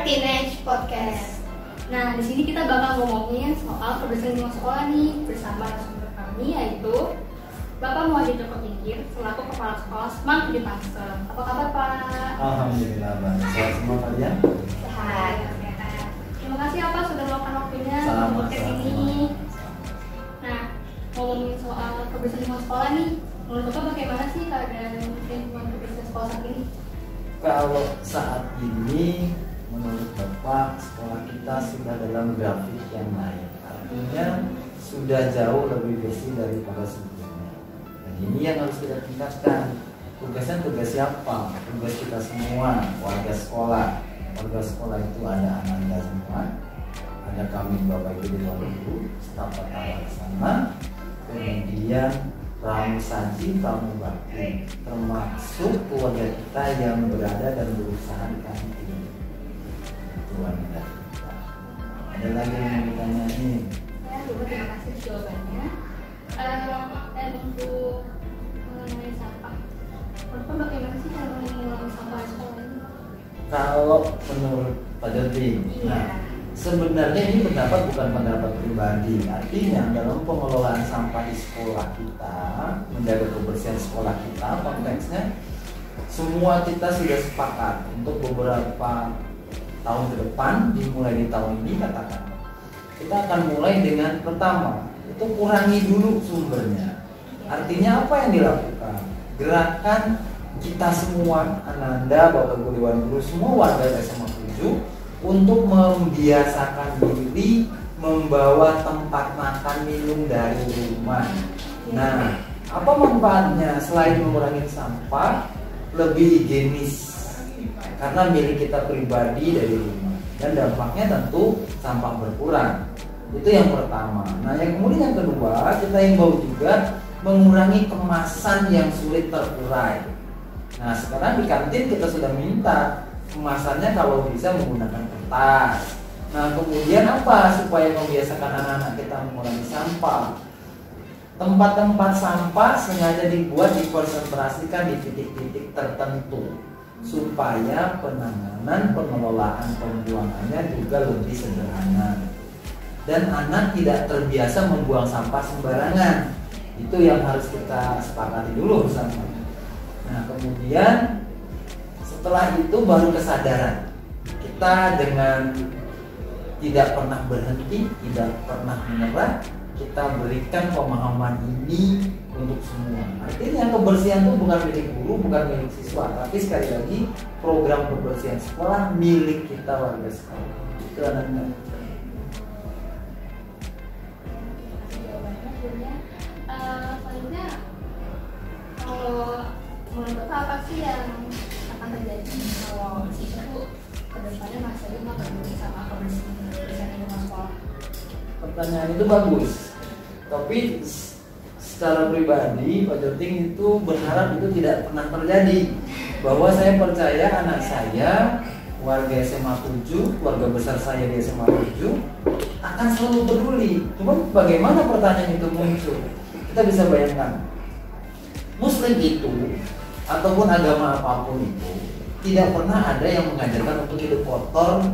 Teenage Podcast. Nah, di sini kita bakal ngomongin soal kebersihan lingkungan sekolah nih bersama narasumber kami, yaitu Bapak Muhajir Joko Tingkir selaku Kepala Sekolah Smart di Tangsel. Apa kabar, Pak? Alhamdulillah, Bang. Sehat semua kalian? Sehat. Terima kasih ya, Pak, sudah meluangkan waktunya untuk podcast ini. Nah, ngomongin soal kebersihan lingkungan sekolah nih, menurut Bapak bagaimana sih keadaan lingkungan kebersihan sekolah saat ini? Kalau saat ini, menurut Bapak, sekolah kita sudah dalam grafik yang naik. Artinya sudah jauh lebih bersih daripada sebelumnya. Dan ini yang harus kita tingkatkan. Tugasnya tugas siapa? Tugas kita semua, warga sekolah. Warga sekolah itu ada anak-anak semua, ada kami Bapak Ibu di ruang guru, staf pelaksana, kemudian pramu saji, pramu bakti, termasuk keluarga kita yang berada dan berusaha di kantin. Itu wanita kita. Ada lagi yang mau ditanya nih? Ya, terima kasih jawabannya. Dan untuk mengenai sampah, menurut Bapak bagaimana sih cara mengurangi sampah di sekolah ini? Kalau menurut Pak Jody, nah sebenarnya ini pendapat bukan pendapat pribadi. Artinya dalam pengelolaan sampah di sekolah kita, menjaga kebersihan sekolah kita, konteksnya semua kita sudah sepakat untuk beberapa tahun ke depan, dimulai di tahun ini katakan kita akan mulai dengan pertama itu kurangi dulu sumbernya. Artinya apa yang dilakukan? Gerakan kita semua, Ananda, Bapak Guru, Dewan Guru, semua warga SMA 7 untuk membiasakan diri membawa tempat makan minum dari rumah. Nah, apa manfaatnya selain mengurangi sampah, lebih higienis karena milik kita pribadi dari rumah, dan dampaknya tentu sampah berkurang. Itu yang pertama. Nah, yang kemudian yang kedua, kita himbau juga mengurangi kemasan yang sulit terurai. Nah, sekarang di kantin kita sudah minta kemasannya kalau bisa menggunakan kertas. Nah, kemudian apa supaya membiasakan anak-anak kita mengurangi sampah? Tempat-tempat sampah sengaja dibuat dikonsentrasikan di titik-titik tertentu supaya penanganan pengelolaan pembuangannya juga lebih sederhana. Dan anak tidak terbiasa membuang sampah sembarangan. Itu yang harus kita sepakati dulu bersama. Nah, kemudian setelah itu baru kesadaran. Kita dengan tidak pernah berhenti, tidak pernah menyerah, kita berikan pemahaman ini untuk semua. Artinya kebersihan itu bukan milik guru, bukan milik siswa, tapi sekali lagi program kebersihan sekolah milik kita warga sekolah. Itu anak-anak. Selanjutnya, kalau menurut apa sih yang akan terjadi kalau siswa kedepannya masih nggak peduli sama kebersihan lingkungan sekolah? Pertanyaan itu bagus, tapi secara pribadi Pak Joting itu berharap itu tidak pernah terjadi. Bahwa saya percaya anak saya, warga SMA 7, keluarga besar saya di SMA 7 akan selalu peduli. Cuma bagaimana pertanyaan itu muncul? Kita bisa bayangkan, Muslim itu ataupun agama apapun itu tidak pernah ada yang mengajarkan untuk hidup kotor.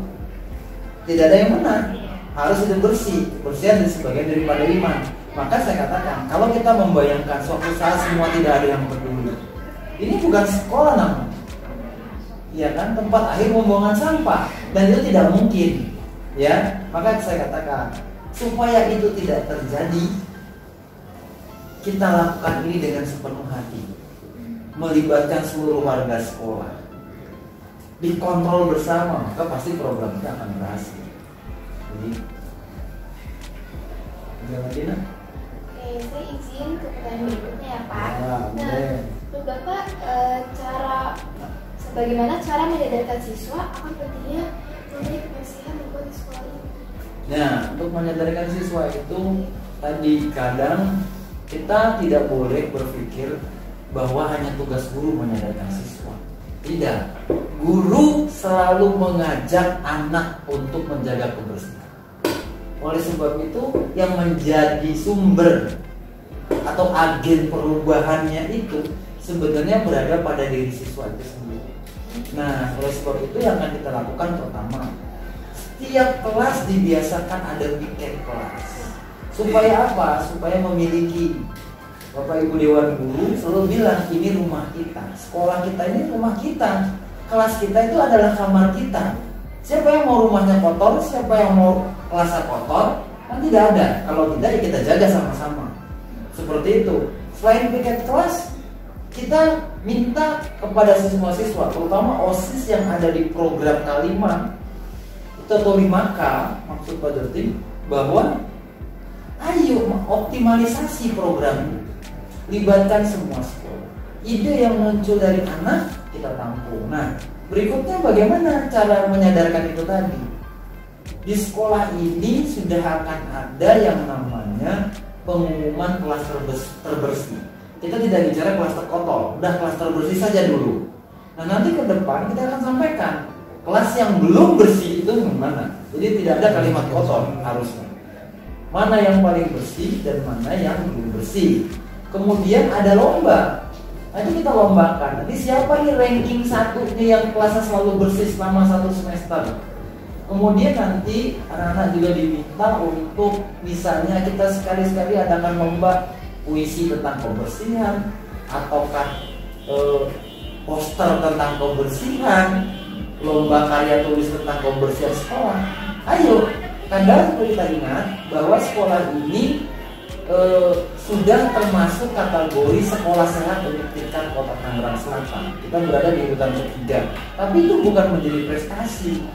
Tidak ada yang benar, harus hidup bersih. Kebersihan sebagian daripada iman. Maka saya katakan, kalau kita membayangkan suatu saat semua tidak ada yang peduli, ini bukan sekolah namanya, ya kan, tempat akhir pembuangan sampah, dan itu tidak mungkin, ya. Maka saya katakan, supaya itu tidak terjadi, kita lakukan ini dengan sepenuh hati, melibatkan seluruh warga sekolah, dikontrol bersama, maka pasti program kita akan berhasil. Jadi, jangan Tina. Oke, saya izin ke pertanyaan berikutnya ya, Pak. Ya, nah, menurut Bapak, bagaimana cara menyadarkan siswa akan pentingnya menjaga kebersihan lingkungan di sekolah ini? Nah, untuk menyadarkan siswa itu tadi kadang kita tidak boleh berpikir bahwa hanya tugas guru menyadarkan siswa. Tidak. Guru selalu mengajak anak untuk menjaga kebersihan. Oleh sebab itu, yang menjadi sumber atau agen perubahannya itu sebenarnya berada pada diri siswa itu sendiri. Nah, oleh sebab itu yang akan kita lakukan pertama, setiap kelas dibiasakan ada piket kelas. Supaya apa? Supaya memiliki. Bapak Ibu Dewan Guru selalu bilang ini rumah kita, sekolah kita ini rumah kita, kelas kita itu adalah kamar kita. Siapa yang mau rumahnya kotor, siapa yang mau kelasnya kotor, kan tidak ada. Kalau tidak ya kita jaga sama-sama. Seperti itu. Selain piket kelas, kita minta kepada siswa-siswa, terutama OSIS yang ada di program K5 itu atau 5K, maksud Pak Dirti, bahwa ayo optimalisasi program, libatkan semua sekolah. Ide yang muncul dari anak kita tampung. Nah, berikutnya bagaimana cara menyadarkan itu tadi? Di sekolah ini sudah akan ada yang namanya pengumuman kelas terbersih. Kita tidak bicara kelas terkotor, udah kelas terbersih saja dulu. Nah, nanti ke depan kita akan sampaikan kelas yang belum bersih itu mana. Jadi tidak ada kalimat kotor harusnya. Mana yang paling bersih dan mana yang belum bersih. Kemudian ada lomba. Nah, itu kita lombakan. Nanti siapa nih ranking 1 nih yang kelasnya selalu bersih selama 1 semester. Kemudian nanti anak-anak juga diminta untuk misalnya kita sekali-sekali adakan lomba puisi tentang kebersihan, ataukah poster tentang kebersihan, lomba karya tulis tentang kebersihan sekolah. Ayo, karena kita ingat bahwa sekolah ini sudah termasuk kategori sekolah sehat untuk tingkat Kota Tangerang Selatan. Kita berada di urutan ketiga, tapi itu bukan menjadi prestasi.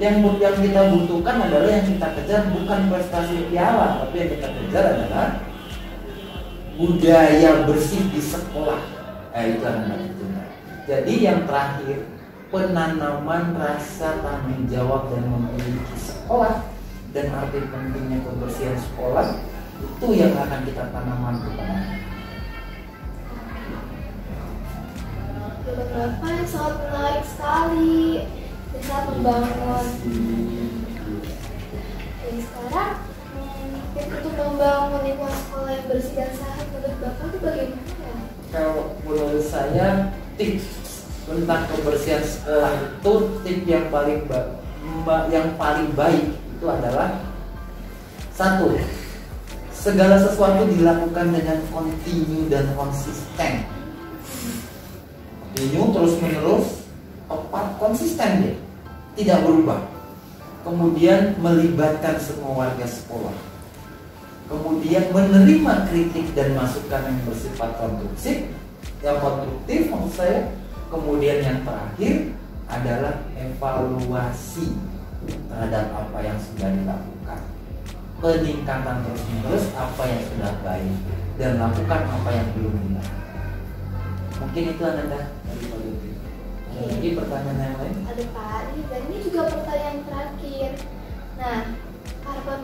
Yang kita butuhkan adalah, yang kita kejar bukan prestasi piala, tapi yang kita kejar adalah budaya bersih di sekolah. Itu anak-anak kita. Jadi yang terakhir, penanaman rasa tanggung jawab dan memiliki sekolah dan arti pentingnya kebersihan sekolah. Itu yang akan kita tanamkan kepada anak. Bapak yang sangat menarik sekali bisa membangun. Jadi sekarang untuk membangun lingkungan sekolah yang bersih dan sehat menurut Bapak itu bagaimana? Kalau menurut saya tips tentang kebersihan sekolah itu tips yang paling baik itu adalah 1. Segala sesuatu dilakukan dengan kontinu dan konsisten. Kontinu terus menerus, tepat, konsisten dia, tidak berubah. Kemudian melibatkan semua warga sekolah. Kemudian menerima kritik dan masukan yang bersifat konstruktif, maksud saya. Kemudian yang terakhir adalah evaluasi terhadap apa yang sudah dilakukan. Peningkatan terus-menerus apa yang sudah baik dan lakukan apa yang belum dilakukan. Mungkin itu Ananda dari Pak Yogi. Ada lagi pertanyaan yang lain? Ada Pak, dan ini juga pertanyaan terakhir. Nah, harapan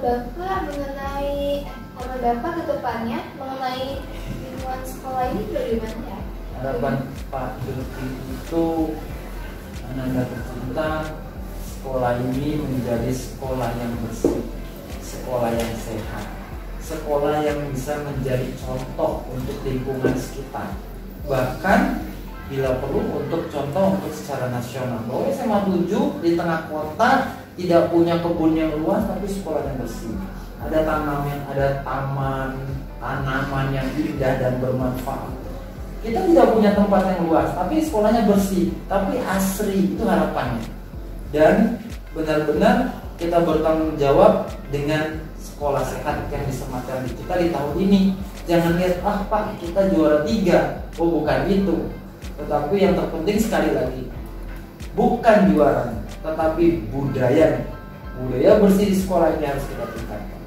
Bapak ke depannya mengenai lingkungan sekolah ini bagaimana ya? Harapan Pak Yogi itu, Ananda tercinta, sekolah ini menjadi sekolah yang bersih, sekolah yang sehat, sekolah yang bisa menjadi contoh untuk lingkungan sekitar, bahkan bila perlu untuk contoh untuk secara nasional. Bahwa SMA 7 di tengah kota tidak punya kebun yang luas tapi sekolah yang bersih, ada tanaman yang indah dan bermanfaat. Kita tidak punya tempat yang luas tapi sekolahnya bersih tapi asri, itu harapannya. Dan benar-benar kita bertanggung jawab dengan sekolah sehat yang disematkan di kita di tahun ini. Jangan lihat, Pak kita juara 3. Oh bukan itu. Tetapi yang terpenting sekali lagi, bukan juara, tetapi budaya. Budaya bersih di sekolah ini harus kita tingkatkan.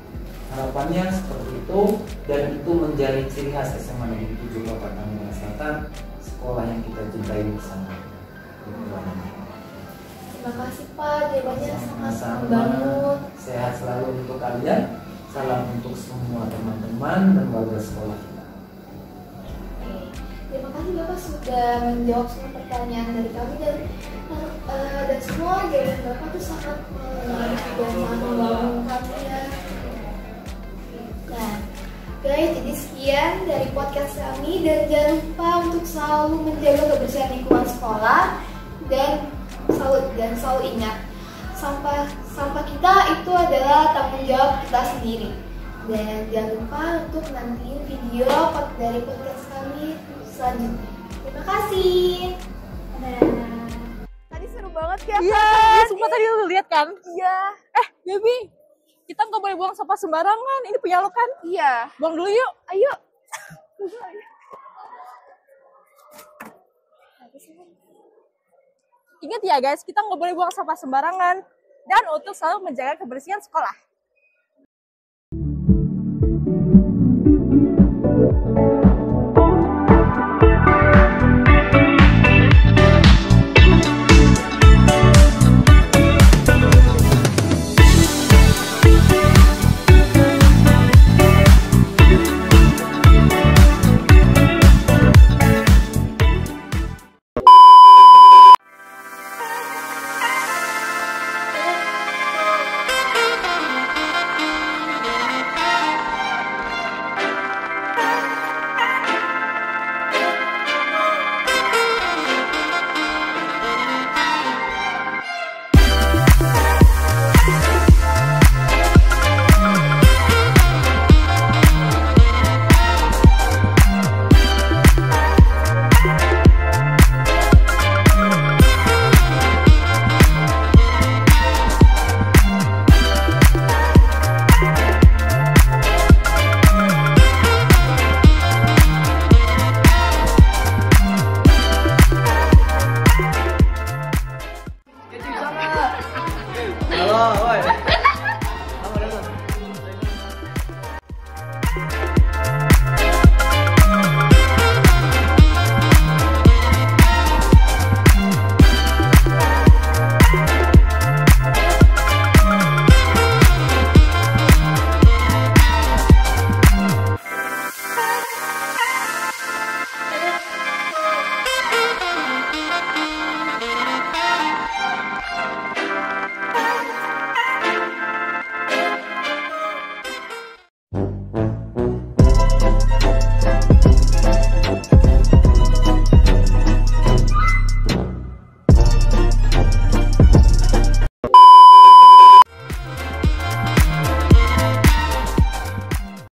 Harapannya seperti itu, dan itu menjadi ciri khas SMA Negeri 7 Kota Tangerang Selatan, sekolah yang kita cintai bersama. Terima kasih Pak, jawabannya sangat Sama-sama. membangun. Sehat selalu untuk kalian. Salam untuk semua teman-teman dan warga sekolah kita. Terima kasih Bapak sudah menjawab semua pertanyaan dari kami, dan semua jawaban Bapak itu sangat menarik dan sangat membangunkan ya. Nah, guys, jadi sekian dari podcast kami, dan jangan lupa untuk selalu menjaga kebersihan lingkungan sekolah dan selalu ingat, sampah kita itu adalah tanggung jawab kita sendiri. Dan jangan lupa untuk nantiin video dari podcast kami selanjutnya. Terima kasih. Tadi seru banget ya. Iya, sumpah tadi lu lihat kan? Iya. Baby, kita nggak boleh buang sampah sembarangan. Ini punya lo kan? Iya. Buang dulu yuk. Ayo. Ingat ya guys, kita nggak boleh buang sampah sembarangan. Dan untuk selalu menjaga kebersihan sekolah. Halo, woi.